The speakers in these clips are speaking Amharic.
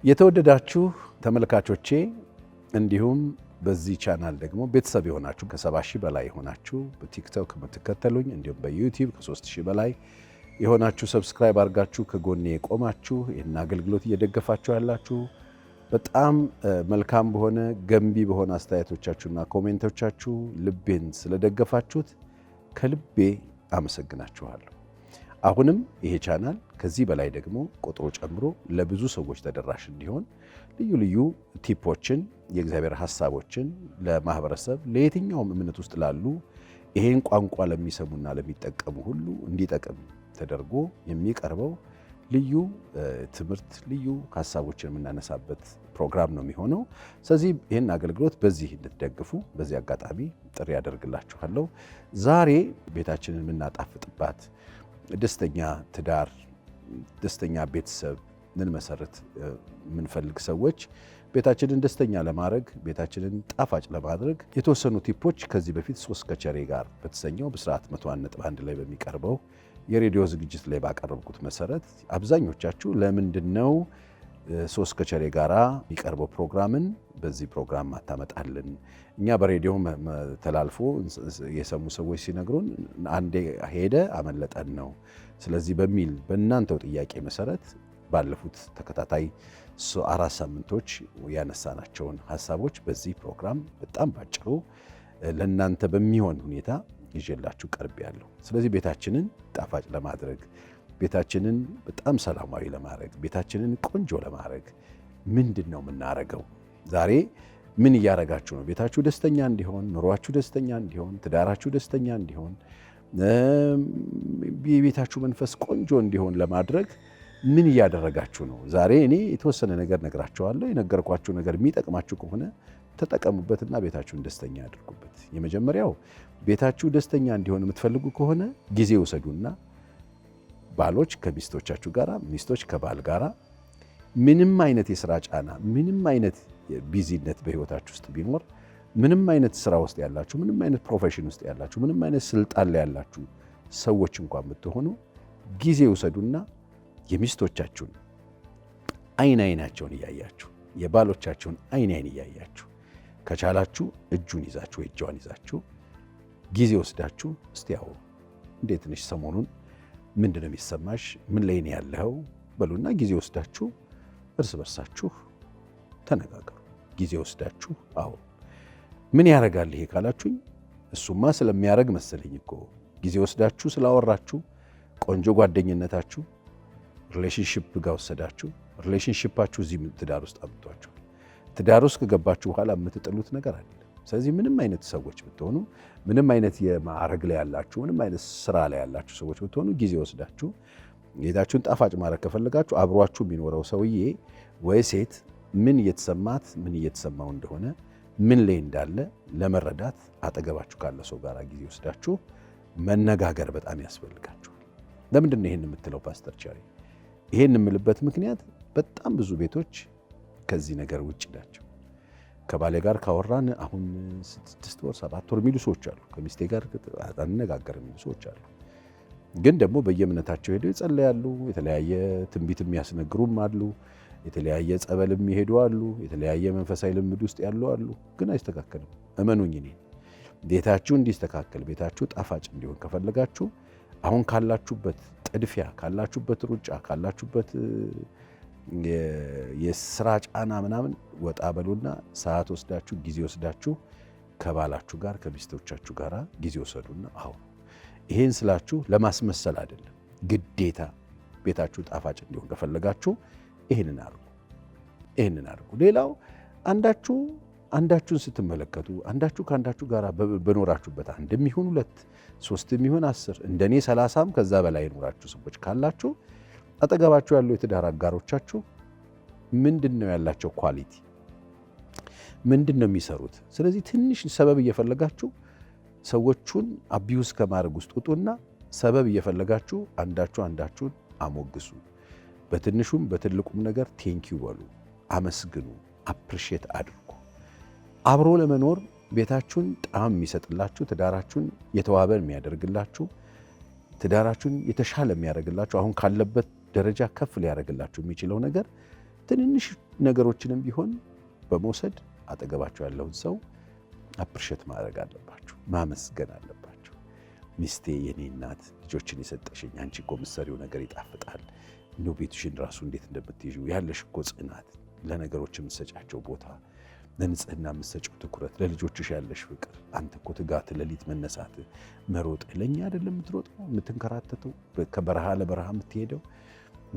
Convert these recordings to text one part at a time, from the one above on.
የተወደዳችሁ ተመልካቾቼ እንዲሁም በዚህ ቻናል ደግሞ ቤተሰብ የሆናችሁ ከ70,000 በላይ የሆናችሁ በቲክቶክ የምትከተሉኝ እንዲሁም በዩቲዩብ ከ3,000 በላይ የሆናችሁ ሰብስክራይብ አድርጋችሁ ከጎኔ የቆማችሁ ይህን አገልግሎት እየደገፋችሁ ያላችሁ በጣም መልካም በሆነ ገንቢ በሆነ አስተያየቶቻችሁና ኮሜንቶቻችሁ ልቤን ስለደገፋችሁት ከልቤ አመሰግናችኋለሁ። አሁንም ይሄ ቻናል ከዚህ በላይ ደግሞ ቁጥሩ ጨምሮ ለብዙ ሰዎች ተደራሽ እንዲሆን ልዩ ልዩ ቲፖችን የእግዚአብሔር ሐሳቦችን ለማህበረሰብ ለየትኛውም እምነት ውስጥ ላሉ ይሄን ቋንቋ ለሚሰሙና ለሚጠቀሙ ሁሉ እንዲጠቅም ተደርጎ የሚቀርበው ልዩ ትምህርት ልዩ ሐሳቦችን የምናነሳበት ፕሮግራም ነው የሚሆነው። ስለዚህ ይህን አገልግሎት በዚህ እንድትደግፉ በዚህ አጋጣሚ ጥሪ ያደርግላችኋለሁ። ዛሬ ቤታችንን የምናጣፍጥባት ደስተኛ ትዳር ደስተኛ ቤተሰብ ልንመሰርት የምንፈልግ ሰዎች ቤታችንን ደስተኛ ለማድረግ ቤታችንን ጣፋጭ ለማድረግ የተወሰኑ ቲፖች ከዚህ በፊት 3 ከቸሬ ጋር በተሰኘው ብስራት 101.1 ላይ በሚቀርበው የሬዲዮ ዝግጅት ላይ ባቀረብኩት መሰረት አብዛኞቻችሁ ለምንድነው 3 ከቸሬ ጋራ የሚቀርበው ፕሮግራምን በዚህ ፕሮግራም አታመጣልን? እኛ በሬዲዮ ተላልፎ የሰሙ ሰዎች ሲነግሩን አንዴ ሄደ አመለጠን ነው። ስለዚህ በሚል በእናንተው ጥያቄ መሰረት ባለፉት ተከታታይ 4 ሳምንቶች ያነሳናቸውን ሐሳቦች በዚህ ፕሮግራም በጣም ባጭሩ ለእናንተ በሚሆን ሁኔታ ይዤላችሁ ቀርቤያለሁ። ስለዚህ ቤታችንን ጣፋጭ ለማድረግ ቤታችንን በጣም ሰላማዊ ለማድረግ ቤታችንን ቆንጆ ለማድረግ ምንድን ነው የምናረገው? ዛሬ ምን እያረጋችሁ ነው? ቤታችሁ ደስተኛ እንዲሆን፣ ኑሯችሁ ደስተኛ እንዲሆን፣ ትዳራችሁ ደስተኛ እንዲሆን፣ የቤታችሁ መንፈስ ቆንጆ እንዲሆን ለማድረግ ምን እያደረጋችሁ ነው? ዛሬ እኔ የተወሰነ ነገር ነግራችኋለሁ። የነገርኳችሁ ነገር የሚጠቅማችሁ ከሆነ ተጠቀሙበትና ቤታችሁን ደስተኛ አድርጉበት። የመጀመሪያው ቤታችሁ ደስተኛ እንዲሆን የምትፈልጉ ከሆነ ጊዜ ውሰዱና ባሎች ከሚስቶቻችሁ ጋር ሚስቶች ከባል ጋር ምንም አይነት የሥራ ጫና ምንም አይነት ቢዚነት በህይወታችሁ ውስጥ ቢኖር ምንም አይነት ስራ ውስጥ ያላችሁ ምንም አይነት ፕሮፌሽን ውስጥ ያላችሁ ምንም አይነት ስልጣን ላይ ያላችሁ ሰዎች እንኳን ብትሆኑ ጊዜ ውሰዱና የሚስቶቻችሁን አይናቸውን እያያችሁ የባሎቻችሁን አይን እያያችሁ ከቻላችሁ እጁን ይዛችሁ እጇን ይዛችሁ ጊዜ ወስዳችሁ እስቲ ያው እንዴት ነሽ ሰሞኑን ምንድነው የሚሰማሽ ምን ላይ ነው ያለው በሉና ጊዜ ወስዳችሁ እርስ በርሳችሁ ተነጋገሩ። ጊዜ ወስዳችሁ አዎ ምን ያረጋል ይሄ ካላችሁኝ እሱማ ስለሚያረግ መሰለኝ እኮ ጊዜ ወስዳችሁ ስላወራችሁ ቆንጆ ጓደኝነታችሁ ሪሌሽንሺፕ ጋር ወሰዳችሁ ሪሌሽንሺፓችሁ እዚህ ትዳር ውስጥ አምጥቷችሁ ትዳር ውስጥ ከገባችሁ በኋላ የምትጥሉት ነገር አይደለም። ስለዚህ ምንም አይነት ሰዎች ብትሆኑ ምንም አይነት የማዕረግ ላይ ያላችሁ ምንም አይነት ስራ ላይ ያላችሁ ሰዎች ብትሆኑ ጊዜ ወስዳችሁ ቤታችሁን ጣፋጭ ማድረግ ከፈለጋችሁ አብሯችሁ የሚኖረው ሰውዬ ወይ ሴት ምን እየተሰማት ምን እየተሰማው እንደሆነ ምን ላይ እንዳለ ለመረዳት አጠገባችሁ ካለ ሰው ጋር ጊዜ ወስዳችሁ መነጋገር በጣም ያስፈልጋችኋል። ለምንድን ነው ይሄን የምትለው ፓስተር ቸሬ? ይሄን የምልበት ምክንያት በጣም ብዙ ቤቶች ከዚህ ነገር ውጭ ናቸው። ከባሌ ጋር ካወራን አሁን 6 ወር 7 ወር የሚሉ ሰዎች አሉ። ከሚስቴ ጋር አነጋገር የሚሉ ሰዎች አሉ። ግን ደግሞ በየእምነታቸው ሄደው ይጸልያሉ። የተለያየ ትንቢት የሚያስነግሩም አሉ። የተለያየ ጸበል የሚሄዱ አሉ። የተለያየ መንፈሳዊ ልምድ ውስጥ ያሉ አሉ። ግን አይስተካከልም። እመኑኝ እኔ ቤታችሁ እንዲስተካከል ቤታችሁ ጣፋጭ እንዲሆን ከፈለጋችሁ አሁን ካላችሁበት ጥድፊያ ካላችሁበት ሩጫ ካላችሁበት የስራ ጫና ምናምን ወጣ በሉና ሰዓት ወስዳችሁ ጊዜ ወስዳችሁ ከባላችሁ ጋር ከሚስቶቻችሁ ጋር ጊዜ ወሰዱና አዎ ይሄን ስላችሁ ለማስመሰል አይደለም። ግዴታ ቤታችሁ ጣፋጭ እንዲሆን ከፈለጋችሁ ይሄንን አድርጉ። ሌላው አንዳችሁን ስትመለከቱ አንዳችሁ ከአንዳችሁ ጋር በኖራችሁበት አንድም ይሁን 2 3 ይሁን 10 እንደኔ 30ም ከዛ በላይ የኖራችሁ ሰዎች ካላችሁ አጠገባችሁ ያለው የትዳር አጋሮቻችሁ ምንድነው ያላቸው ኳሊቲ ምንድነው የሚሰሩት? ስለዚህ ትንሽ ሰበብ እየፈለጋችሁ ሰዎቹን አቢዩዝ ከማድረግ ውስጥ ውጡና ሰበብ እየፈለጋችሁ አንዳችሁን አሞግሱ። በትንሹም በትልቁም ነገር ቴንኪው በሉ፣ አመስግኑ፣ አፕሪሼት አድርጉ። አብሮ ለመኖር ቤታችሁን ጣዕም የሚሰጥላችሁ ትዳራችሁን የተዋበ የሚያደርግላችሁ ትዳራችሁን የተሻለ የሚያደርግላችሁ አሁን ካለበት ደረጃ ከፍ ሊያደርግላችሁ የሚችለው ነገር ትንንሽ ነገሮችንም ቢሆን በመውሰድ አጠገባቸው ያለውን ሰው አፕሪሼት ማድረግ አለባችሁ፣ ማመስገን አለባችሁ። ሚስቴ የኔ እናት ልጆችን የሰጠሽኝ፣ አንቺ እኮ ምሰሪው ነገር ይጣፍጣል፣ እንደው ቤትሽን ራሱ እንዴት እንደምትይዡ ያለሽ እኮ ጽናት፣ ለነገሮች የምትሰጫቸው ቦታ፣ ለንጽህና የምትሰጪው ትኩረት፣ ለልጆችሽ ያለሽ ፍቅር፣ አንተ እኮ ትጋት፣ ሌሊት መነሳት፣ መሮጥ፣ ለእኛ አይደለም የምትሮጠው የምትንከራተተው፣ ከበረሃ ለበረሃ የምትሄደው፣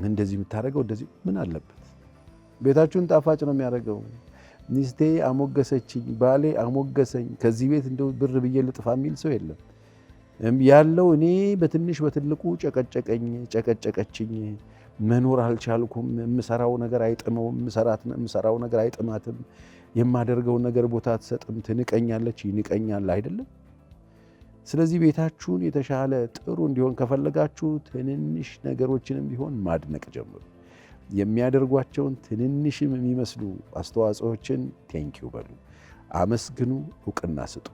እንደዚህ የምታደርገው፣ እንደዚህ ምን አለበት? ቤታችሁን ጣፋጭ ነው የሚያደርገው። ሚስቴ አሞገሰችኝ፣ ባሌ አሞገሰኝ፣ ከዚህ ቤት እንደው ብር ብዬ ልጥፋ የሚል ሰው የለም ያለው። እኔ በትንሽ በትልቁ ጨቀጨቀችኝ፣ መኖር አልቻልኩም፣ የምሰራው ነገር አይጥመውም፣ የምሰራው ነገር አይጥማትም፣ የማደርገውን ነገር ቦታ አትሰጥም፣ ትንቀኛለች፣ ይንቀኛል አይደለም። ስለዚህ ቤታችሁን የተሻለ ጥሩ እንዲሆን ከፈለጋችሁ ትንንሽ ነገሮችንም ቢሆን ማድነቅ ጀምሩ። የሚያደርጓቸውን ትንንሽም የሚመስሉ አስተዋጽኦችን ቴንኪው በሉ፣ አመስግኑ፣ እውቅና ስጡ።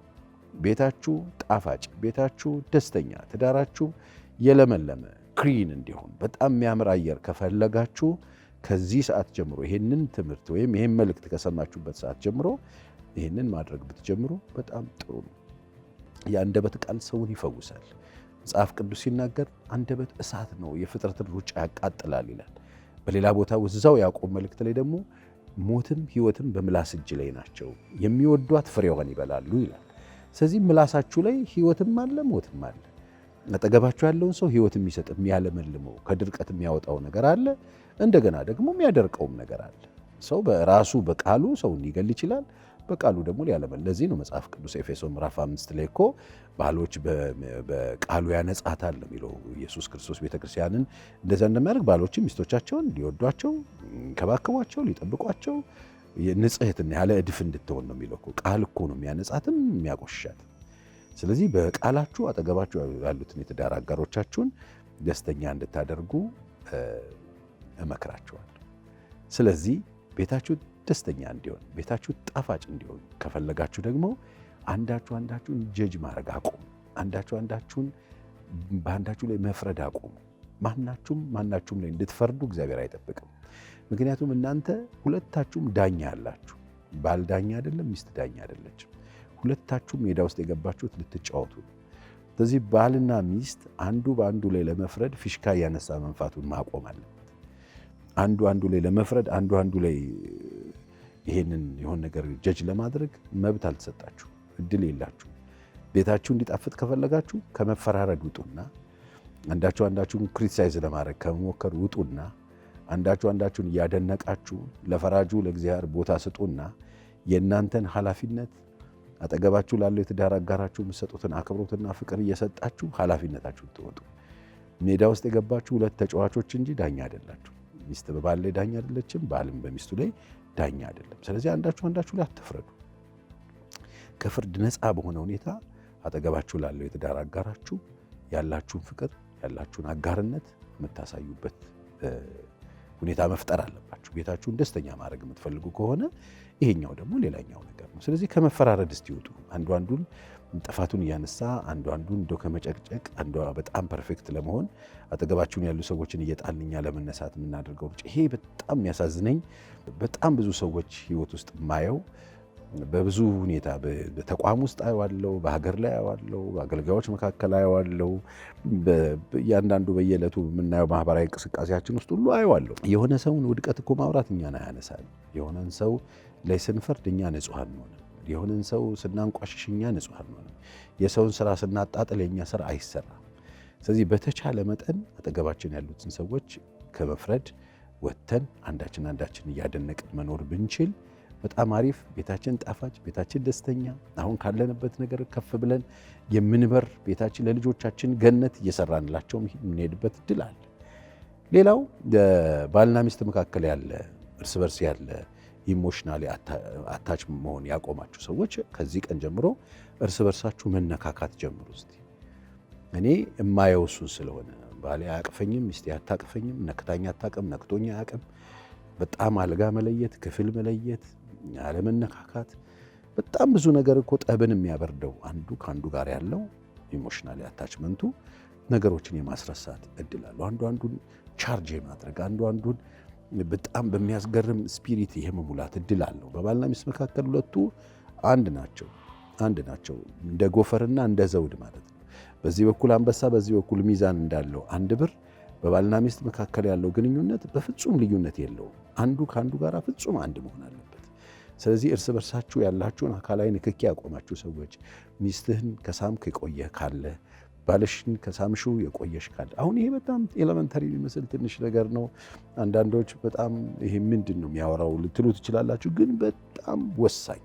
ቤታችሁ ጣፋጭ፣ ቤታችሁ ደስተኛ፣ ትዳራችሁ የለመለመ ክሪን እንዲሆን በጣም የሚያምር አየር ከፈለጋችሁ ከዚህ ሰዓት ጀምሮ ይሄንን ትምህርት ወይም ይሄን መልእክት ከሰማችሁበት ሰዓት ጀምሮ ይሄንን ማድረግ ብትጀምሩ በጣም ጥሩ ነው። የአንደበት ቃል ሰውን ይፈውሳል። መጽሐፍ ቅዱስ ሲናገር አንደበት እሳት ነው፣ የፍጥረትን ሩጫ ያቃጥላል ይላል። በሌላ ቦታ እዛው ያዕቆብ መልእክት ላይ ደግሞ ሞትም ሕይወትም በምላስ እጅ ላይ ናቸው፣ የሚወዷት ፍሬዋን ይበላሉ ይላል። ስለዚህ ምላሳችሁ ላይ ሕይወትም አለ ሞትም አለ። አጠገባችሁ ያለውን ሰው ሕይወት የሚሰጥ የሚያለመልመው ከድርቀት የሚያወጣው ነገር አለ፣ እንደገና ደግሞ የሚያደርቀውም ነገር አለ። ሰው በራሱ በቃሉ ሰውን ሊገል ይችላል፣ በቃሉ ደግሞ ሊያለመል። ለዚህ ነው መጽሐፍ ቅዱስ ኤፌሶን ምዕራፍ 5 ላይ እኮ ባሎች በቃሉ ያነጻታል ነው የሚለው። ኢየሱስ ክርስቶስ ቤተክርስቲያንን እንደዛ እንደሚያደርግ ባሎችም ሚስቶቻቸውን ሊወዷቸው፣ ሊንከባከቧቸው፣ ሊጠብቋቸው ንጽሕትና ያለ እድፍ እንድትሆን ነው የሚለው። ቃል እኮ ነው የሚያነጻትም የሚያቆሻት። ስለዚህ በቃላችሁ አጠገባችሁ ያሉትን የትዳር አጋሮቻችሁን ደስተኛ እንድታደርጉ እመክራችኋለሁ። ስለዚህ ቤታችሁ ደስተኛ እንዲሆን፣ ቤታችሁ ጣፋጭ እንዲሆን ከፈለጋችሁ ደግሞ አንዳችሁ አንዳችሁን ጀጅ ማድረግ አቁሙ። አንዳችሁ አንዳችሁን በአንዳችሁ ላይ መፍረድ አቁሙ። ማናችሁም ላይ እንድትፈርዱ እግዚአብሔር አይጠብቅም። ምክንያቱም እናንተ ሁለታችሁም ዳኛ አላችሁ። ባል ዳኛ አይደለም፣ ሚስት ዳኛ አይደለችም። ሁለታችሁም ሜዳ ውስጥ የገባችሁት ልትጫወቱ። ስለዚህ ባልና ሚስት አንዱ በአንዱ ላይ ለመፍረድ ፊሽካ እያነሳ መንፋቱን ማቆም አለበት። አንዱ ላይ ለመፍረድ አንዱ ላይ ይሄንን የሆነ ነገር ጀጅ ለማድረግ መብት አልተሰጣችሁ፣ እድል የላችሁ። ቤታችሁ እንዲጣፍጥ ከፈለጋችሁ ከመፈራረድ ውጡና አንዳችሁን ክሪቲሳይዝ ለማድረግ ከመሞከር ውጡና አንዳችሁን እያደነቃችሁ ለፈራጁ ለእግዚአብሔር ቦታ ስጡና የእናንተን ኃላፊነት አጠገባችሁ ላለው የትዳር አጋራችሁ የምትሰጡትን አክብሮትና ፍቅር እየሰጣችሁ ኃላፊነታችሁን ትወጡ። ሜዳ ውስጥ የገባችሁ ሁለት ተጫዋቾች እንጂ ዳኛ አይደላችሁ። ሚስት በባል ላይ ዳኛ አይደለችም፣ ባልም በሚስቱ ላይ ዳኛ አይደለም። ስለዚህ አንዳችሁ ላይ አትፍረዱ። ከፍርድ ነፃ በሆነ ሁኔታ አጠገባችሁ ላለው የትዳር አጋራችሁ ያላችሁን ፍቅር ያላችሁን አጋርነት የምታሳዩበት ሁኔታ መፍጠር አለባችሁ። ቤታችሁን ደስተኛ ማድረግ የምትፈልጉ ከሆነ ይሄኛው ደግሞ ሌላኛው ነገር ነው። ስለዚህ ከመፈራረድ እስቲ ይውጡ። አንዱን ጥፋቱን እያነሳ አንዱን እንደው ከመጨቅጨቅ አንዷ በጣም ፐርፌክት ለመሆን አጠገባችሁን ያሉ ሰዎችን እየጣልኛ ለመነሳት የምናደርገው ሩጫ፣ ይሄ በጣም የሚያሳዝነኝ። በጣም ብዙ ሰዎች ህይወት ውስጥ ማየው በብዙ ሁኔታ በተቋም ውስጥ አየዋለሁ፣ በሀገር ላይ አየዋለሁ፣ በአገልጋዮች መካከል አየዋለሁ፣ እያንዳንዱ በየዕለቱ የምናየው ማህበራዊ እንቅስቃሴያችን ውስጥ ሁሉ አየዋለሁ። የሆነ ሰውን ውድቀት እኮ ማውራት እኛን አያነሳል። የሆነን ሰው ላይ ስንፈርድ እኛ ንጹሐን ሆነ፣ የሆነን ሰው ስናንቋሽሽ እኛ ንጹሐን ሆነ፣ የሰውን ስራ ስናጣጥል የኛ ስራ አይሰራም። ስለዚህ በተቻለ መጠን አጠገባችን ያሉትን ሰዎች ከመፍረድ ወጥተን አንዳችን እያደነቅን መኖር ብንችል በጣም አሪፍ፣ ቤታችን ጣፋጭ፣ ቤታችን ደስተኛ፣ አሁን ካለንበት ነገር ከፍ ብለን የምንበር ቤታችን ለልጆቻችን ገነት እየሰራንላቸው የምንሄድበት እድል አለ። ሌላው ባልና ሚስት መካከል ያለ እርስ በርስ ያለ ኢሞሽናሊ አታች መሆን ያቆማችሁ ሰዎች ከዚህ ቀን ጀምሮ እርስ በርሳችሁ መነካካት ጀምሩ። እስቲ እኔ የማየው እሱን ስለሆነ ባሌ አያቅፈኝም፣ ሚስቴ አታቅፈኝም፣ ነክታኝ አታቅም፣ ነክቶኝ አያቅም። በጣም አልጋ መለየት፣ ክፍል መለየት፣ አለመነካካት፣ በጣም ብዙ ነገር እኮ ጠብን የሚያበርደው አንዱ ከአንዱ ጋር ያለው ኢሞሽናሊ አታችመንቱ ነገሮችን የማስረሳት እድል አለው። አንዱን ቻርጅ የማድረግ አንዱን በጣም በሚያስገርም ስፒሪት ይሄ መሙላት እድል አለው። በባልና ሚስት መካከል ሁለቱ አንድ ናቸው። እንደ ጎፈርና እንደ ዘውድ ማለት ነው። በዚህ በኩል አንበሳ፣ በዚህ በኩል ሚዛን እንዳለው አንድ ብር በባልና ሚስት መካከል ያለው ግንኙነት በፍጹም ልዩነት የለውም። አንዱ ከአንዱ ጋር ፍጹም አንድ መሆን አለበት። ስለዚህ እርስ በርሳችሁ ያላችሁን አካላዊ ንክኪ ያቆማችሁ ሰዎች፣ ሚስትህን ከሳምክ የቆየህ ካለ፣ ባልሽን ከሳምሹ የቆየሽ ካለ፣ አሁን ይሄ በጣም ኤሌመንተሪ የሚመስል ትንሽ ነገር ነው። አንዳንዶች በጣም ይሄ ምንድን ነው የሚያወራው ልትሉ ትችላላችሁ። ግን በጣም ወሳኝ፣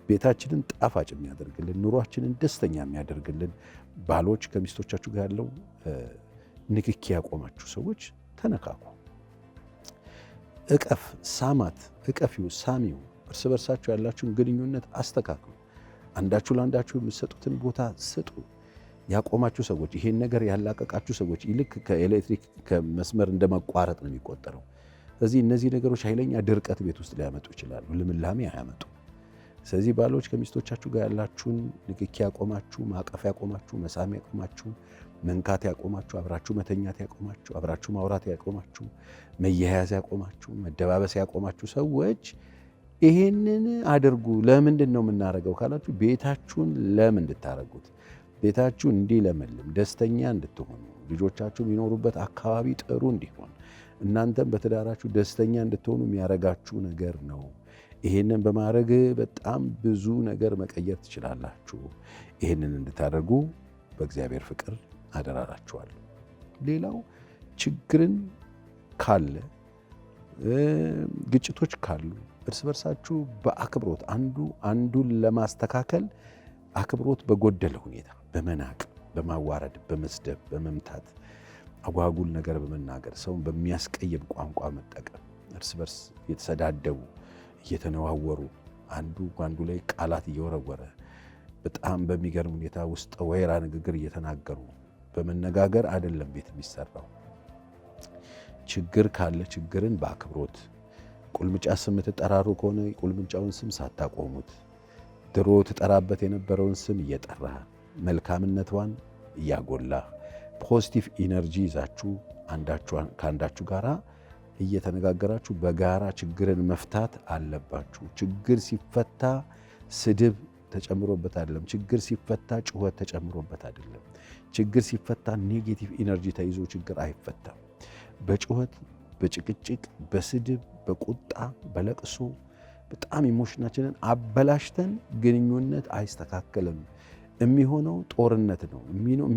ቤታችንን ጣፋጭ የሚያደርግልን፣ ኑሯችንን ደስተኛ የሚያደርግልን፣ ባሎች ከሚስቶቻችሁ ጋር ያለው ንክኪ ያቆማችሁ ሰዎች ተነካኩ። እቀፍ፣ ሳማት፣ እቀፊው፣ ሳሚው። እርስ በርሳችሁ ያላችሁን ግንኙነት አስተካክሉ። አንዳችሁ ለአንዳችሁ የምትሰጡትን ቦታ ስጡ። ያቆማችሁ ሰዎች፣ ይሄን ነገር ያላቀቃችሁ ሰዎች ልክ ከኤሌክትሪክ ከመስመር እንደማቋረጥ ነው የሚቆጠረው። ስለዚህ እነዚህ ነገሮች ኃይለኛ ድርቀት ቤት ውስጥ ሊያመጡ ይችላሉ፣ ልምላሜ አያመጡ። ስለዚህ ባሎች ከሚስቶቻችሁ ጋር ያላችሁን ንክኪ ያቆማችሁ፣ ማቀፍ ያቆማችሁ፣ መሳም ያቆማችሁ፣ መንካት ያቆማችሁ፣ አብራችሁ መተኛት ያቆማችሁ፣ አብራችሁ ማውራት ያቆማችሁ፣ መያያዝ ያቆማችሁ፣ መደባበስ ያቆማችሁ ሰዎች ይሄንን አድርጉ። ለምንድን ነው የምናደርገው ካላችሁ፣ ቤታችሁን ለምን እንድታደርጉት፣ ቤታችሁ እንዲለመልም፣ ደስተኛ እንድትሆኑ፣ ልጆቻችሁ የሚኖሩበት አካባቢ ጥሩ እንዲሆን፣ እናንተም በትዳራችሁ ደስተኛ እንድትሆኑ የሚያረጋችሁ ነገር ነው። ይሄንን በማድረግ በጣም ብዙ ነገር መቀየር ትችላላችሁ። ይሄንን እንድታደርጉ በእግዚአብሔር ፍቅር አደራላችኋለሁ። ሌላው ችግርን ካለ ግጭቶች ካሉ እርስ በርሳችሁ በአክብሮት አንዱን ለማስተካከል አክብሮት በጎደለ ሁኔታ በመናቅ፣ በማዋረድ፣ በመስደብ፣ በመምታት፣ አጓጉል ነገር በመናገር፣ ሰውን በሚያስቀይም ቋንቋ መጠቀም፣ እርስ በርስ እየተሰዳደቡ እየተነዋወሩ አንዱ በአንዱ ላይ ቃላት እየወረወረ በጣም በሚገርም ሁኔታ ውስጥ ወይራ ንግግር እየተናገሩ በመነጋገር አይደለም ቤት የሚሰራው። ችግር ካለ ችግርን በአክብሮት፣ ቁልምጫ ስም ትጠራሩ ከሆነ ቁልምጫውን ስም ሳታቆሙት፣ ድሮ ትጠራበት የነበረውን ስም እየጠራ መልካምነቷን እያጎላ ፖዚቲቭ ኢነርጂ ይዛችሁ ከአንዳችሁ ጋራ እየተነጋገራችሁ በጋራ ችግርን መፍታት አለባችሁ። ችግር ሲፈታ ስድብ ተጨምሮበት አይደለም። ችግር ሲፈታ ጩኸት ተጨምሮበት አይደለም። ችግር ሲፈታ ኔጌቲቭ ኢነርጂ ተይዞ ችግር አይፈታም። በጩኸት፣ በጭቅጭቅ፣ በስድብ፣ በቁጣ፣ በለቅሶ በጣም ኢሞሽናችንን አበላሽተን ግንኙነት አይስተካከልም። የሚሆነው ጦርነት ነው።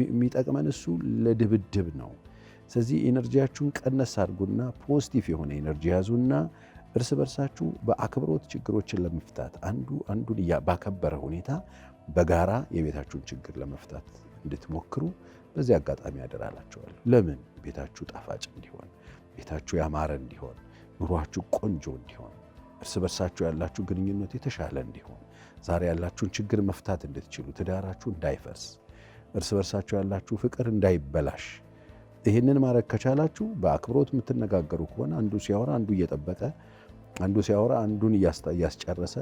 የሚጠቅመን እሱ ለድብድብ ነው። ስለዚህ ኤነርጂያችሁን ቀነስ አድርጉና ፖዚቲቭ የሆነ ኤነርጂ ያዙና እርስ በርሳችሁ በአክብሮት ችግሮችን ለመፍታት አንዱን ባከበረ ሁኔታ በጋራ የቤታችሁን ችግር ለመፍታት እንድትሞክሩ በዚህ አጋጣሚ ያደራላችኋለሁ። ለምን? ቤታችሁ ጣፋጭ እንዲሆን፣ ቤታችሁ ያማረ እንዲሆን፣ ኑሯችሁ ቆንጆ እንዲሆን፣ እርስ በርሳችሁ ያላችሁ ግንኙነት የተሻለ እንዲሆን፣ ዛሬ ያላችሁን ችግር መፍታት እንድትችሉ፣ ትዳራችሁ እንዳይፈርስ፣ እርስ በርሳችሁ ያላችሁ ፍቅር እንዳይበላሽ። ይህንን ማድረግ ከቻላችሁ በአክብሮት የምትነጋገሩ ከሆነ አንዱ ሲያወራ አንዱ እየጠበቀ፣ አንዱ ሲያወራ አንዱን እያስጨረሰ፣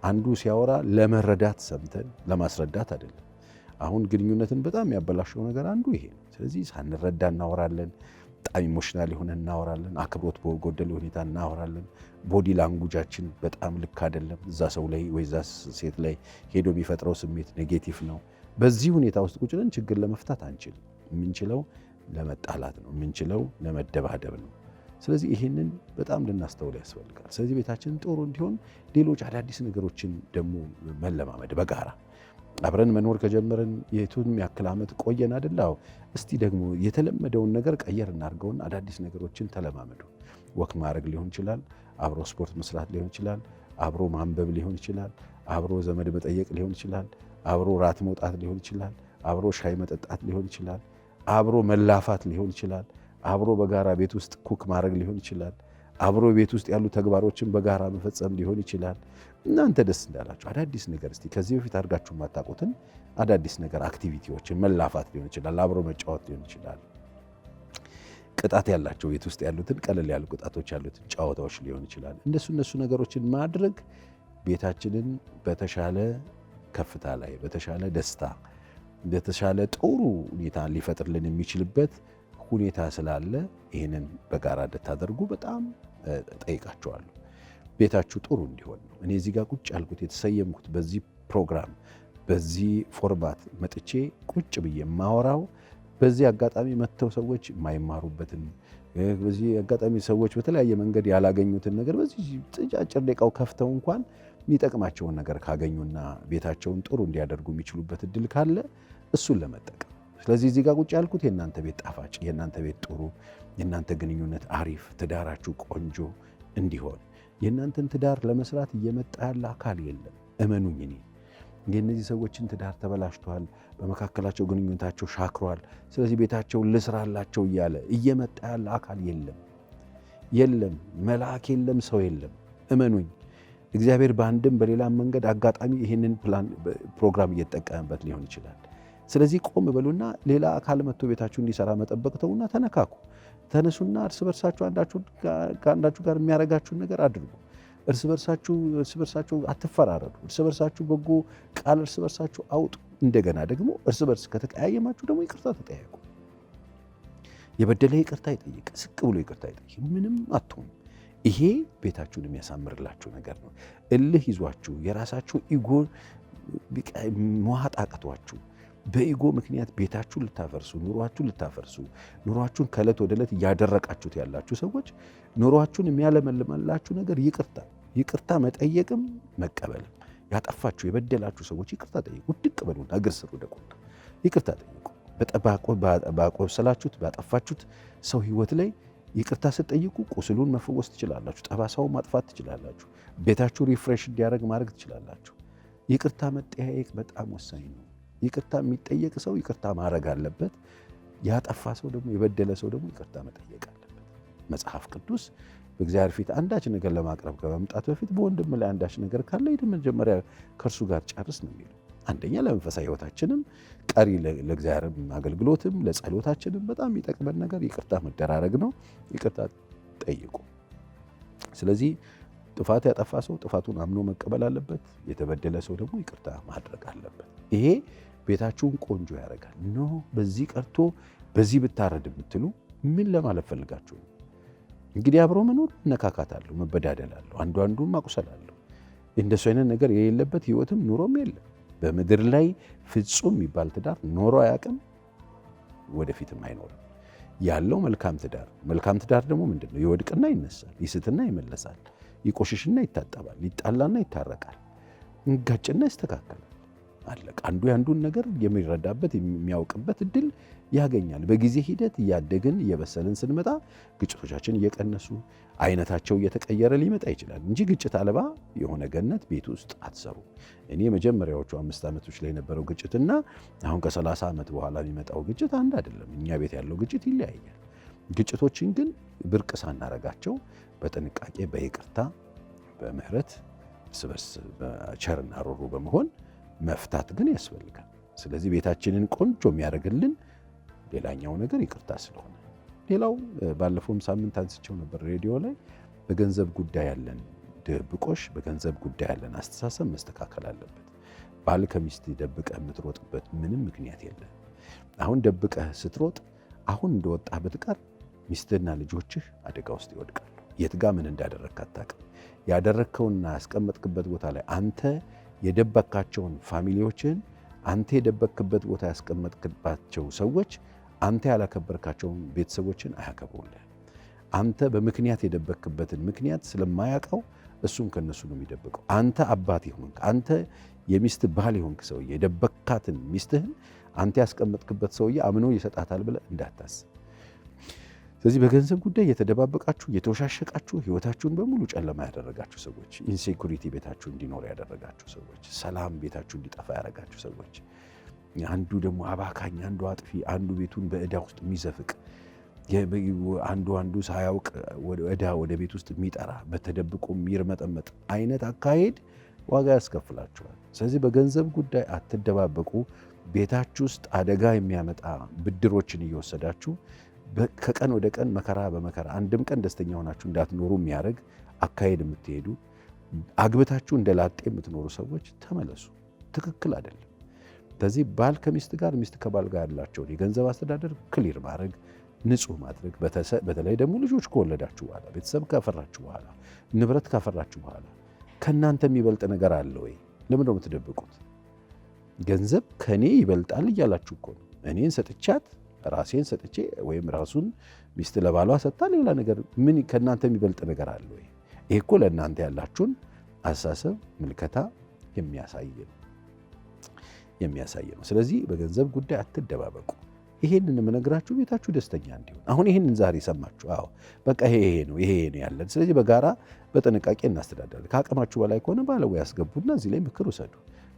አንዱ ሲያወራ ለመረዳት ሰምተን ለማስረዳት አይደለም። አሁን ግንኙነትን በጣም ያበላሸው ነገር አንዱ ይሄ ነው። ስለዚህ ሳንረዳ እናወራለን። በጣም ኢሞሽናል የሆነ እናወራለን። አክብሮት በጎደለ ሁኔታ እናወራለን። ቦዲ ላንጉጃችን በጣም ልክ አይደለም። እዛ ሰው ላይ ወይ እዛ ሴት ላይ ሄዶ የሚፈጥረው ስሜት ኔጌቲቭ ነው። በዚህ ሁኔታ ውስጥ ቁጭ ብለን ችግር ለመፍታት አንችልም። የምንችለው ለመጣላት ነው። የምንችለው ለመደባደብ ነው። ስለዚህ ይህንን በጣም ልናስተውል ያስፈልጋል። ስለዚህ ቤታችን ጥሩ እንዲሆን ሌሎች አዳዲስ ነገሮችን ደግሞ መለማመድ በጋራ አብረን መኖር ከጀመርን የቱን ያክል ዓመት ቆየን አይደል? እስቲ ደግሞ የተለመደውን ነገር ቀየር እናድርገውና አዳዲስ ነገሮችን ተለማመዱ። ወክ ማድረግ ሊሆን ይችላል፣ አብሮ ስፖርት መስራት ሊሆን ይችላል፣ አብሮ ማንበብ ሊሆን ይችላል፣ አብሮ ዘመድ መጠየቅ ሊሆን ይችላል፣ አብሮ ራት መውጣት ሊሆን ይችላል፣ አብሮ ሻይ መጠጣት ሊሆን ይችላል፣ አብሮ መላፋት ሊሆን ይችላል፣ አብሮ በጋራ ቤት ውስጥ ኩክ ማድረግ ሊሆን ይችላል፣ አብሮ ቤት ውስጥ ያሉ ተግባሮችን በጋራ መፈጸም ሊሆን ይችላል። እናንተ ደስ እንዳላችሁ አዳዲስ ነገር እስቲ ከዚህ በፊት አድርጋችሁ የማታውቁትን አዳዲስ ነገር አክቲቪቲዎችን መላፋት ሊሆን ይችላል፣ አብሮ መጫወት ሊሆን ይችላል። ቅጣት ያላቸው ቤት ውስጥ ያሉትን ቀለል ያሉ ቅጣቶች ያሉትን ጨዋታዎች ሊሆን ይችላል። እነሱ ነገሮችን ማድረግ ቤታችንን በተሻለ ከፍታ ላይ በተሻለ ደስታ በተሻለ ጥሩ ሁኔታ ሊፈጥርልን የሚችልበት ሁኔታ ስላለ ይህንን በጋራ እንድታደርጉ በጣም ጠይቃችኋለሁ። ቤታችሁ ጥሩ እንዲሆን ነው እኔ እዚህ ጋር ቁጭ ያልኩት የተሰየምኩት በዚህ ፕሮግራም በዚህ ፎርማት መጥቼ ቁጭ ብዬ ማወራው በዚህ አጋጣሚ መጥተው ሰዎች የማይማሩበትን በዚህ አጋጣሚ ሰዎች በተለያየ መንገድ ያላገኙትን ነገር በዚህ አጭር ደቂቃው ከፍተው እንኳን የሚጠቅማቸውን ነገር ካገኙና ቤታቸውን ጥሩ እንዲያደርጉ የሚችሉበት እድል ካለ እሱን ለመጠቀም። ስለዚህ እዚህ ጋር ቁጭ ያልኩት የእናንተ ቤት ጣፋጭ፣ የእናንተ ቤት ጥሩ፣ የእናንተ ግንኙነት አሪፍ፣ ትዳራችሁ ቆንጆ እንዲሆን የእናንተን ትዳር ለመስራት እየመጣ ያለ አካል የለም። እመኑኝ እኔ የእነዚህ ሰዎችን ትዳር ተበላሽቷል፣ በመካከላቸው ግንኙነታቸው ሻክሯል፣ ስለዚህ ቤታቸውን ልስራላቸው እያለ እየመጣ ያለ አካል የለም። መልአክ የለም፣ ሰው የለም። እመኑኝ እግዚአብሔር በአንድም በሌላም መንገድ አጋጣሚ ይህንን ፕሮግራም እየተጠቀመበት ሊሆን ይችላል። ስለዚህ ቆም በሉና ሌላ አካል መጥቶ ቤታችሁ እንዲሰራ መጠበቅ ተውና ተነካኩ። ተነሱና እርስ በርሳችሁ ከአንዳችሁ ጋር የሚያረጋችሁን ነገር አድርጉ። እርስ በርሳችሁ አትፈራረዱ። እርስ በርሳችሁ በጎ ቃል እርስ በርሳችሁ አውጡ። እንደገና ደግሞ እርስ በርስ ከተቀያየማችሁ ደግሞ ይቅርታ ተጠያየቁ። የበደለ ይቅርታ ይጠይቅ፣ ስቅ ብሎ ይቅርታ ይጠይቅ። ምንም አትሆኑ። ይሄ ቤታችሁን የሚያሳምርላችሁ ነገር ነው። እልህ ይዟችሁ የራሳችሁ ኢጎ መዋጥ አቅቷችሁ በኢጎ ምክንያት ቤታችሁን ልታፈርሱ፣ ኑሯችሁን ልታፈርሱ፣ ኑሯችሁን ከዕለት ወደ ዕለት እያደረቃችሁት ያላችሁ ሰዎች ኑሯችሁን የሚያለመልማላችሁ ነገር ይቅርታ መጠየቅም መቀበልም። ያጠፋችሁ የበደላችሁ ሰዎች ይቅርታ ጠይቁ። ድቅ በሉና እግር ስር ወደቁና ይቅርታ ጠይቁ። ባቆሰላችሁት ባጠፋችሁት ሰው ህይወት ላይ ይቅርታ ስትጠይቁ ቁስሉን መፈወስ ትችላላችሁ። ጠባሳውን ማጥፋት ትችላላችሁ። ቤታችሁ ሪፍሬሽ እንዲያደርግ ማድረግ ትችላላችሁ። ይቅርታ መጠያየቅ በጣም ወሳኝ ነው። ይቅርታ የሚጠየቅ ሰው ይቅርታ ማድረግ አለበት። ያጠፋ ሰው ደግሞ የበደለ ሰው ደግሞ ይቅርታ መጠየቅ አለበት። መጽሐፍ ቅዱስ በእግዚአብሔር ፊት አንዳች ነገር ለማቅረብ ከመምጣት በፊት በወንድም ላይ አንዳች ነገር ካለ ሄድ መጀመሪያ ከእርሱ ጋር ጨርስ ነው የሚለው። አንደኛ ለመንፈሳዊ ህይወታችንም ቀሪ ለእግዚአብሔር አገልግሎትም ለጸሎታችንም በጣም የሚጠቅመን ነገር ይቅርታ መደራረግ ነው። ይቅርታ ጠይቁ። ስለዚህ ጥፋት ያጠፋ ሰው ጥፋቱን አምኖ መቀበል አለበት። የተበደለ ሰው ደግሞ ይቅርታ ማድረግ አለበት። ይሄ ቤታችሁን ቆንጆ ያደርጋል። ኖ በዚህ ቀርቶ በዚህ ብታረድ የምትሉ ምን ለማለት ፈልጋችሁ ነው? እንግዲህ አብሮ መኖር መነካካት አለው፣ መበዳደል አለው፣ አንዱ አንዱን ማቁሰል አለው። እንደሱ አይነት ነገር የሌለበት ህይወትም ኑሮም የለም። በምድር ላይ ፍጹም የሚባል ትዳር ኖሮ አያውቅም፣ ወደፊትም አይኖርም። ያለው መልካም ትዳር ደግሞ ምንድን ነው? ይወድቅና ይነሳል፣ ይስትና ይመለሳል፣ ይቆሽሽና ይታጠባል፣ ይጣላና ይታረቃል፣ ይጋጭና ይስተካከላል። አለቅ አንዱ ያንዱን ነገር የሚረዳበት የሚያውቅበት እድል ያገኛል። በጊዜ ሂደት እያደግን እየበሰልን ስንመጣ ግጭቶቻችን እየቀነሱ አይነታቸው እየተቀየረ ሊመጣ ይችላል እንጂ ግጭት አልባ የሆነ ገነት ቤት ውስጥ አትሰሩ። እኔ መጀመሪያዎቹ 5 ዓመቶች ላይ የነበረው ግጭትና አሁን ከ30 ዓመት በኋላ የሚመጣው ግጭት አንድ አይደለም። እኛ ቤት ያለው ግጭት ይለያያል። ግጭቶችን ግን ብርቅ ሳናረጋቸው በጥንቃቄ በይቅርታ በምህረት እርስ በርስ በቸርና ሮሮ በመሆን መፍታት ግን ያስፈልጋል። ስለዚህ ቤታችንን ቆንጆ የሚያደርግልን ሌላኛው ነገር ይቅርታ ስለሆነ፣ ሌላው ባለፈውም ሳምንት አንስቼው ነበር ሬዲዮ ላይ በገንዘብ ጉዳይ ያለን ድብቆሽ፣ በገንዘብ ጉዳይ ያለን አስተሳሰብ መስተካከል አለበት። ባል ከሚስት ደብቀህ የምትሮጥበት ምንም ምክንያት የለም። አሁን ደብቀህ ስትሮጥ አሁን እንደወጣህ ብትቀር ሚስትህና ልጆችህ አደጋ ውስጥ ይወድቃሉ። የት ጋ ምን እንዳደረግክ አታውቅም። ያደረግከውና ያስቀመጥክበት ቦታ ላይ አንተ የደበካቸውን ፋሚሊዎችን አንተ የደበክበት ቦታ ያስቀመጥክባቸው ሰዎች አንተ ያላከበርካቸውን ቤተሰቦችን አያከብሩልህ። አንተ በምክንያት የደበክበትን ምክንያት ስለማያውቀው እሱም ከነሱ ነው የሚደብቀው። አንተ አባት ይሁንክ፣ አንተ የሚስት ባል ይሁንክ ሰውዬ የደበካትን ሚስትህን አንተ ያስቀመጥክበት ሰውዬ አምኖ ይሰጣታል ብለህ እንዳታስብ። ስለዚህ በገንዘብ ጉዳይ የተደባበቃችሁ የተወሻሸቃችሁ ህይወታችሁን በሙሉ ጨለማ ያደረጋችሁ ሰዎች፣ ኢንሴኩሪቲ ቤታችሁ እንዲኖር ያደረጋችሁ ሰዎች፣ ሰላም ቤታችሁ እንዲጠፋ ያደረጋችሁ ሰዎች፣ አንዱ ደግሞ አባካኝ፣ አንዱ አጥፊ፣ አንዱ ቤቱን በዕዳ ውስጥ የሚዘፍቅ፣ አንዱ ሳያውቅ ዕዳ ወደ ቤት ውስጥ የሚጠራ በተደብቆ የሚርመጠመጥ አይነት አካሄድ ዋጋ ያስከፍላችኋል። ስለዚህ በገንዘብ ጉዳይ አትደባበቁ። ቤታችሁ ውስጥ አደጋ የሚያመጣ ብድሮችን እየወሰዳችሁ ከቀን ወደ ቀን መከራ በመከራ አንድም ቀን ደስተኛ ሆናችሁ እንዳትኖሩ የሚያደርግ አካሄድ የምትሄዱ አግብታችሁ እንደ ላጤ የምትኖሩ ሰዎች ተመለሱ። ትክክል አይደለም። ስለዚህ ባል ከሚስት ጋር፣ ሚስት ከባል ጋር ያላቸውን የገንዘብ አስተዳደር ክሊር ማድረግ፣ ንጹህ ማድረግ። በተለይ ደግሞ ልጆች ከወለዳችሁ በኋላ ቤተሰብ ካፈራችሁ በኋላ ንብረት ካፈራችሁ በኋላ ከእናንተ የሚበልጥ ነገር አለ ወይ? ለምን ነው የምትደብቁት? ገንዘብ ከኔ ይበልጣል እያላችሁ እኮ ነው። እኔን ሰጥቻት ራሴን ሰጥቼ ወይም ራሱን ሚስት ለባሏ ሰጥታ ሌላ ነገር ምን ከእናንተ የሚበልጥ ነገር አለ ወይ? ይሄ እኮ ለእናንተ ያላችሁን አስተሳሰብ ምልከታ የሚያሳይ ነው። ስለዚህ በገንዘብ ጉዳይ አትደባበቁ። ይሄንን የምነግራችሁ ቤታችሁ ደስተኛ እንዲሆን። አሁን ይሄንን ዛሬ ሰማችሁ። አዎ በቃ ይሄ ነው ያለን። ስለዚህ በጋራ በጥንቃቄ እናስተዳደራለን። ከአቅማችሁ በላይ ከሆነ ባለሙያ ያስገቡና እዚህ ላይ ምክር ውሰዱ።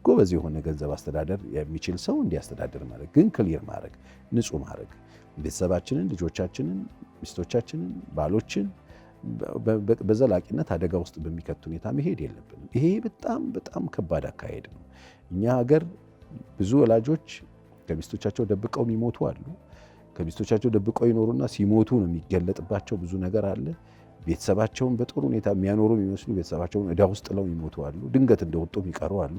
ጎበዝ የሆነ ገንዘብ አስተዳደር የሚችል ሰው እንዲያስተዳድር ማድረግ፣ ግን ክሊር ማድረግ፣ ንጹህ ማድረግ፣ ቤተሰባችንን፣ ልጆቻችንን፣ ሚስቶቻችንን፣ ባሎችን በዘላቂነት አደጋ ውስጥ በሚከት ሁኔታ መሄድ የለብንም። ይሄ በጣም በጣም ከባድ አካሄድ ነው። እኛ ሀገር ብዙ ወላጆች ከሚስቶቻቸው ደብቀው የሚሞቱ አሉ። ከሚስቶቻቸው ደብቀው ይኖሩና ሲሞቱ ነው የሚገለጥባቸው ብዙ ነገር አለ። ቤተሰባቸውን በጥሩ ሁኔታ የሚያኖሩ የሚመስሉ ቤተሰባቸውን ዕዳ ውስጥ ጥለው የሚሞቱ አሉ። ድንገት እንደወጡ የሚቀሩ አሉ።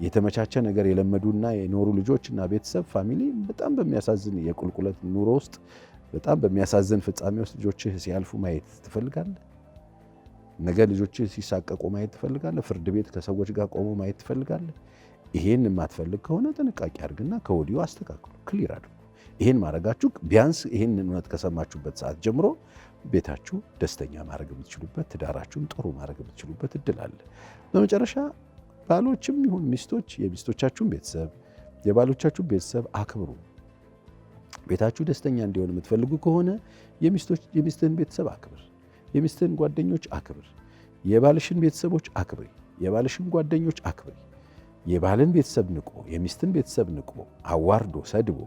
የተመቻቸ ነገር የለመዱና የኖሩ ልጆችና ቤተሰብ ፋሚሊ በጣም በሚያሳዝን የቁልቁለት ኑሮ ውስጥ በጣም በሚያሳዝን ፍጻሜ ውስጥ ልጆችህ ሲያልፉ ማየት ትፈልጋለህ? ነገ ልጆችህ ሲሳቀቁ ማየት ትፈልጋለህ? ፍርድ ቤት ከሰዎች ጋር ቆሞ ማየት ትፈልጋለህ? ይሄን የማትፈልግ ከሆነ ጥንቃቄ አድርግና ከወዲሁ አስተካክሉ፣ ክሊር አድርጉ። ይሄን ማድረጋችሁ ቢያንስ ይሄን እውነት ከሰማችሁበት ሰዓት ጀምሮ ቤታችሁ ደስተኛ ማድረግ የምትችሉበት፣ ትዳራችሁን ጥሩ ማድረግ የምትችሉበት እድል አለ። በመጨረሻ ባሎችም ይሁን ሚስቶች የሚስቶቻችሁን ቤተሰብ የባሎቻችሁን ቤተሰብ አክብሩ። ቤታችሁ ደስተኛ እንዲሆን የምትፈልጉ ከሆነ የሚስትህን ቤተሰብ አክብር፣ የሚስትህን ጓደኞች አክብር፣ የባልሽን ቤተሰቦች አክብሪ፣ የባልሽን ጓደኞች አክብሪ። የባልን ቤተሰብ ንቆ የሚስትን ቤተሰብ ንቆ አዋርዶ ሰድቦ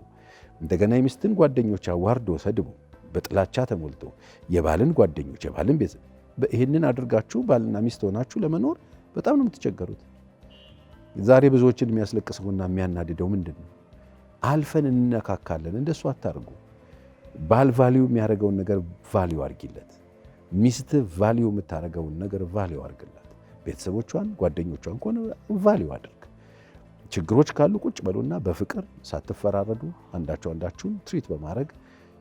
እንደገና የሚስትን ጓደኞች አዋርዶ ሰድቦ በጥላቻ ተሞልቶ የባልን ጓደኞች የባልን ቤተሰብ ይህንን አድርጋችሁ ባልና ሚስት ሆናችሁ ለመኖር በጣም ነው የምትቸገሩት። ዛሬ ብዙዎችን የሚያስለቅሰውና የሚያናድደው ምንድን ነው? አልፈን እንነካካለን። እንደሱ አታርጉ። ባል ቫሊዩ የሚያደርገውን ነገር ቫሊዩ አርጊለት። ሚስት ቫሊዩ የምታደርገውን ነገር ቫሊዩ አርግላት። ቤተሰቦቿን ጓደኞቿን ከሆነ ቫሊዩ አድርግ። ችግሮች ካሉ ቁጭ በሉና በፍቅር ሳትፈራረዱ አንዳችሁን ትሪት በማድረግ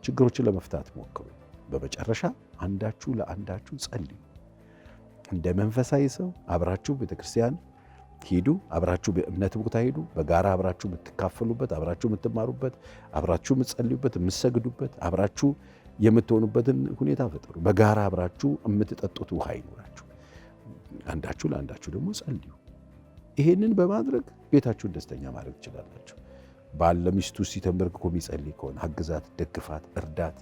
ችግሮችን ለመፍታት ሞክሩ። በመጨረሻ አንዳችሁ ለአንዳችሁ ጸልዩ። እንደ መንፈሳዊ ሰው አብራችሁ ቤተክርስቲያን ሂዱ፣ አብራችሁ በእምነት ቦታ ሂዱ። በጋራ አብራችሁ የምትካፈሉበት፣ አብራችሁ የምትማሩበት፣ አብራችሁ የምትጸልዩበት፣ የምትሰግዱበት፣ አብራችሁ የምትሆኑበትን ሁኔታ ፈጥሩ። በጋራ አብራችሁ የምትጠጡት ውሃ ይኖራችሁ። አንዳችሁ ለአንዳችሁ ደግሞ ጸልዩ። ይሄንን በማድረግ ቤታችሁን ደስተኛ ማድረግ ትችላላችሁ። ባል ለሚስቱ ሲተንበርክኮ የሚጸልይ ከሆነ አግዛት፣ ደግፋት፣ እርዳት፣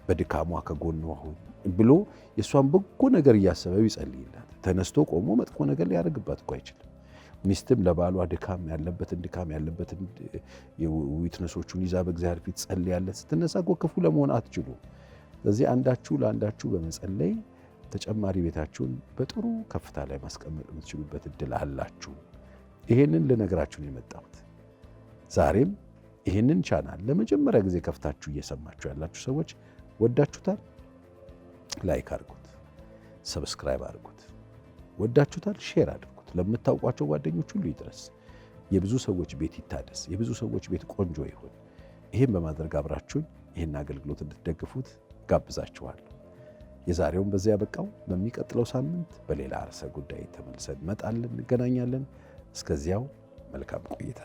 በድካሟ ከጎኗ ሁን ብሎ የእሷን በጎ ነገር እያሰበ ይጸልይላት። ተነስቶ ቆሞ መጥፎ ነገር ሊያደርግባት እኮ አይችልም። ሚስትም ለባሏ ድካም ያለበትን ዊትነሶቹን ይዛ በእግዚአብሔር ፊት ጸልያለች። ስትነሳ እኮ ክፉ ለመሆን አትችሉ። ስለዚህ አንዳችሁ ለአንዳችሁ በመጸለይ ተጨማሪ ቤታችሁን በጥሩ ከፍታ ላይ ማስቀመጥ የምትችሉበት እድል አላችሁ። ይሄንን ልነግራችሁ ነው የመጣሁት። ዛሬም ይሄንን ቻናል ለመጀመሪያ ጊዜ ከፍታችሁ እየሰማችሁ ያላችሁ ሰዎች ወዳችሁታል? ላይክ አድርጉት፣ ሰብስክራይብ አድርጉት። ወዳችሁታል? ሼር አድርጉት። ለምታውቋቸው ጓደኞች ሁሉ ይድረስ። የብዙ ሰዎች ቤት ይታደስ፣ የብዙ ሰዎች ቤት ቆንጆ ይሁን። ይህም በማድረግ አብራችሁን ይህን አገልግሎት እንድትደግፉት ጋብዛችኋለሁ። የዛሬውን በዚያ ያበቃው። በሚቀጥለው ሳምንት በሌላ ርዕሰ ጉዳይ ተመልሰን እንመጣለን፣ እንገናኛለን። እስከዚያው መልካም ቆይታ